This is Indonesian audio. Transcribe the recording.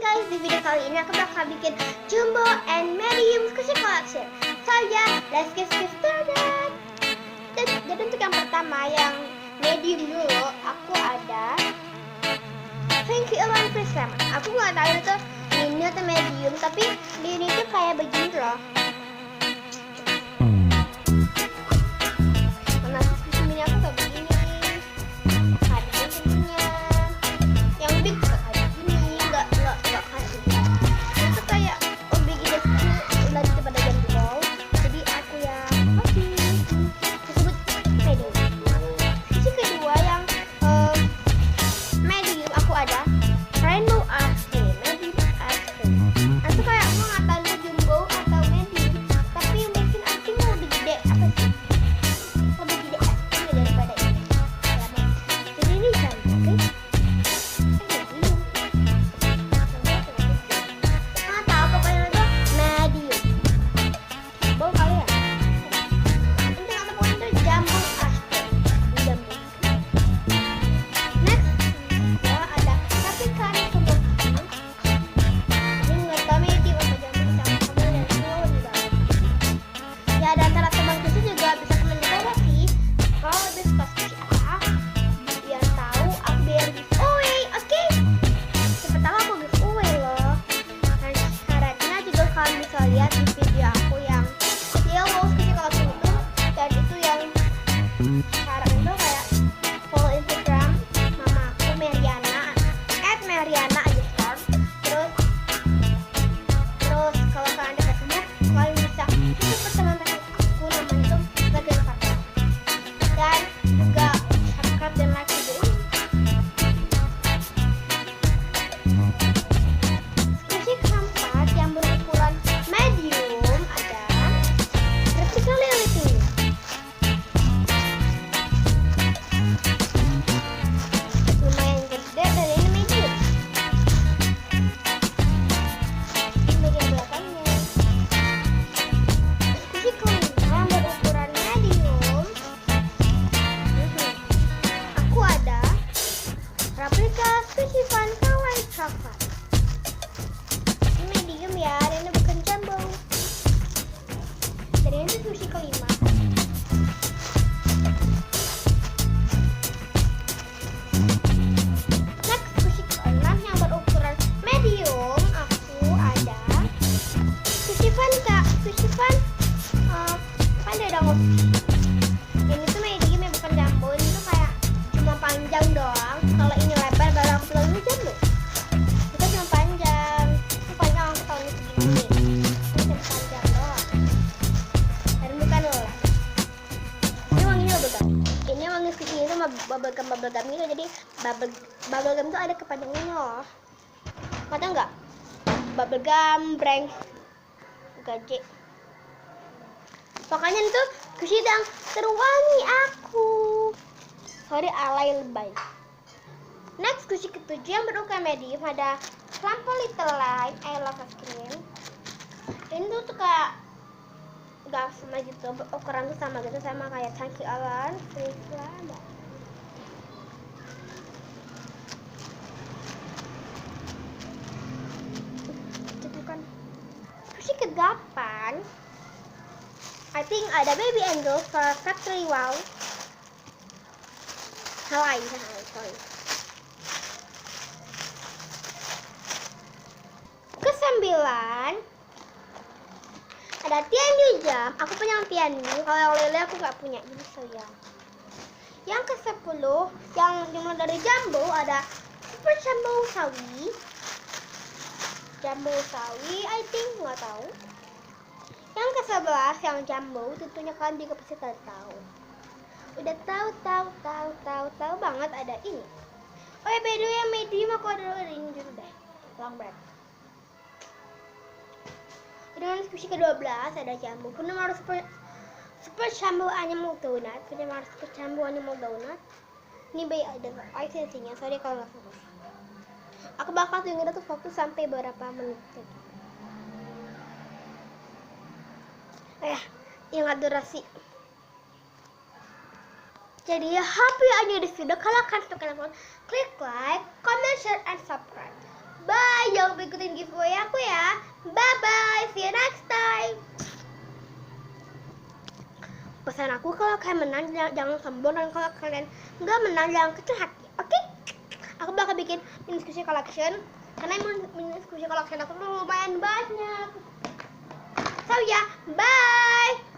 guys, di video kali ini aku bakal bikin jumbo and medium squishy collection. So yeah, let's get started. Jadi untuk yang pertama, yang medium dulu, aku ada Thank You Elon Prism. Aku nggak tahu itu mini atau medium, tapi ini tuh kayak begini loh. Mana squishy mini aku kayak begini. Ada tentunya yang big kayak gini, nggak kasih. Itu kayak big ide udah daripada jumbo. Jadi aku yang tersebut medium. Sisi kedua yang medium aku ada rainbow ice cream, medium ice cream. Itu kayak aku nggak tahu itu jumbo atau medium, tapi yang bikin aku lebih gede apa sih? Lebih gede es krimnya daripada ini. Jadi ini jumbo, oke? Medium. Nggak tahu pokoknya itu medium. Jumbo kali ya? Ini ada pokoknya itu jumbo ice cream, jumbo. Next, ya ada paprika untuk ini nggak tahu medium apa jumbo sama dan semua di dalam. Ya dan antara teman kecil juga bisa komen di bawah sih. Kalau lebih suka squishy apa, biar tahu aku biar giveaway, oke? Siapa tahu aku giveaway loh. Dan syaratnya juga kalian bisa lihat di video aku yang dia mau squishy collection itu, dan itu yang syarat itu kayak follow Instagram mama aku Mariana @Mariana_. Terus kalau kalian ada Facebook, kalian bisa ikut pertemuan aku namanya itu bagian Fatma. Dan juga subscribe dan like video ini. Squishy keempat yang berukuran medium ada replica Lily Pink. Lumayan gede dan ini medium. Ini bagian belakangnya. Squishy kelima berukuran medium. Aku ada replika Squishy Fun Kawaii Coklat. Ini medium ya, dan ini bukan jumbo. Jadi ini Squishy kelima. Next, squishy keenam yang berukuran medium, aku ada Squishy Fun Pandai dong. Ini tuh medium ya, bukan jumbo. Ini tuh kayak cuma panjang doang. Kalau ini lebar baru aku bilang ini jumbo. Itu cuma panjang. Ini panjang aku tahu ini segini. Ini cuma panjang doang. Dan bukan loh. Ini wanginya bubblegum. Ini wangi squishy itu bubblegum gitu. Jadi bubblegum itu ada kepanjangannya loh. Mata enggak? Bubblegum brand gaje. Pokoknya itu squishy yang terwangi aku. Sorry alay lebay. Next, squishy ketujuh yang berukuran medium ada Flampo Little Light I Love Ice Cream. Ini tuh kayak gak sama gitu, ukuran tuh sama gitu, sama kayak Thank You Alan, Prism. Itu kan squishy ke-8. I think ada Baby Angel for Factory Wow. Hawaii, sorry. Ke-9 ada Tianyu Jam. Aku punya yang Tianyu. Kalau yang Lele aku nggak punya, jadi sayang. Yang ke-10 yang dimulai dari jumbo ada Super Jumbo Sawi. Jumbo Sawi, I think nggak tahu. Yang ke-11 yang jumbo, tentunya kalian juga pasti tahu. Udah tahu banget ada ini. Oh ya, by the way yang medium aku ada ini dulu deh. Long bread. Dengan squishy ke-12 ada jumbo. Punya harus super jumbo animal donut. Ini bayi ada lisensinya. Sorry kalau nggak fokus. Aku bakal tunggu tuh fokus sampai berapa menit lagi. Ingat durasi. Jadi happy aja di video. Kalau kalian suka, klik like, comment, share, and subscribe. Bye. Jangan lupa ikutin giveaway aku ya. Bye bye, see you next time. Pesan aku, kalau kalian menang jangan sombong, dan kalau kalian nggak menang jangan kecil hati, oke? Aku bakal bikin mini squishy collection, karena mini squishy collection aku tuh lumayan banyak. So ya, bye.